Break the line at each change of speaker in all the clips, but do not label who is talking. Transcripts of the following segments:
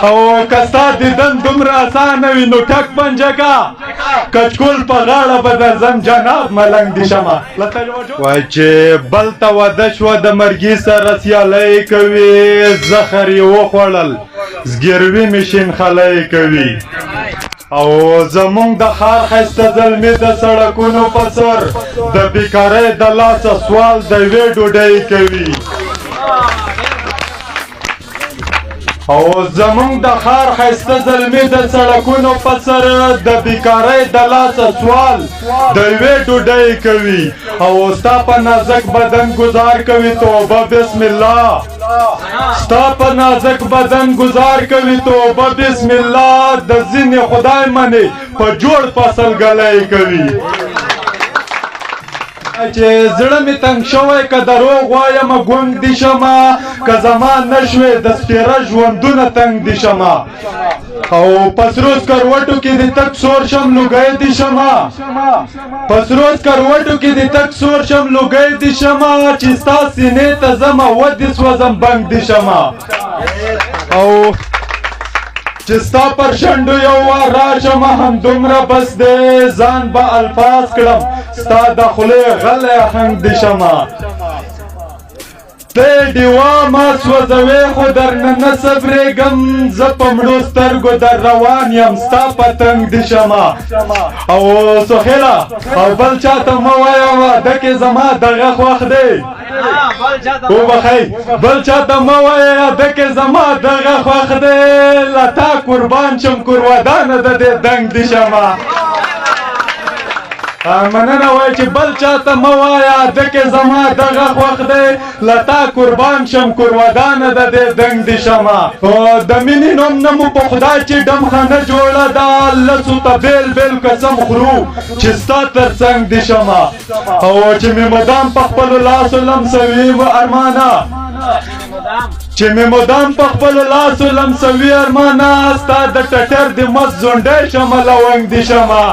او کستا دیدن دومره اسانه وي نو ټک پنجګه کچکول په غاړه به درځم جناب ملنګ دي شمه وای چې بل ته واده شوه د مرګي سره سیالۍ کوي زخر یې وخوړل زګیروي مې شین خلی کوي او زمونږ د ښار ښایسته زلمې د سړکونو په سر د بیکارۍ د لاسه سوال د یوې ډوډۍ کوي او زمونږ د ښار ښایسته زلمې د سړکونو په سر د بیکارۍ د لاسه سوال د یوې ډوډۍ کوي او ستا په نازک بدن گزار کوي توبه بسم الله ستا په نازک بدن گزار کوي توبه بسم الله د ځینې خدای منې په جوړ فصل ګلی کوي چې زړه مې تنګ شوی که دروغ وایم ګونګ دي شمه که زما نه شوې د سپېره ژوندونه تنګ دي شمه او په سرو سکروټو کې دې تک سور شم لوګی دي شمه په سرو سکروټو کې دې تک سور شم لوګی دي شمه چې ستا سینې ته ځمه ودې سوځم بنګ دي شمه او چې ستا پر شنډو یو وار راشمه همدومره بس دی ځان به الفاظ کړم ستا د خولې غلی آهنګ دي شمه ته ډیوا ما سوځوې خو درنه نه صبرېږم زه په مړو سترګو در روان یم ستا پتنګ دي شمه او سهیله او بل چاته مه وایه واده کې زما دغه خوښ دی وبخئ بل چاته مه وایه واده کې زما دغه خوښ دی له تا قربان شم کورودانه د دې دنګ دي شمه مننه وای چې بل چاته مه وایه دکې زما دغه خوښ دی له تا قربان شم کورودانه د دې دنګ دي شمه د مینې نوم نه مو په خدای چې ډمخانه جوړه ده لسو ته بیل بیل قسم خورو چې ستا تر څنګ دي شمه او چې مې مدام په خپلو لاسو لمسوي و ارمانه چې مې مدام په خپلو لاسو لمسوي ارمانه ستا د ټټر د مست ځونډی شمه لونګ دي شمه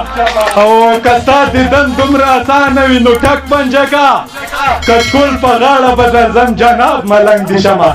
او که ستا دیدن دومره اسانه وي نو ټک پنجګه کچکول په غاړه به درځم جناب ملنګ دي شمه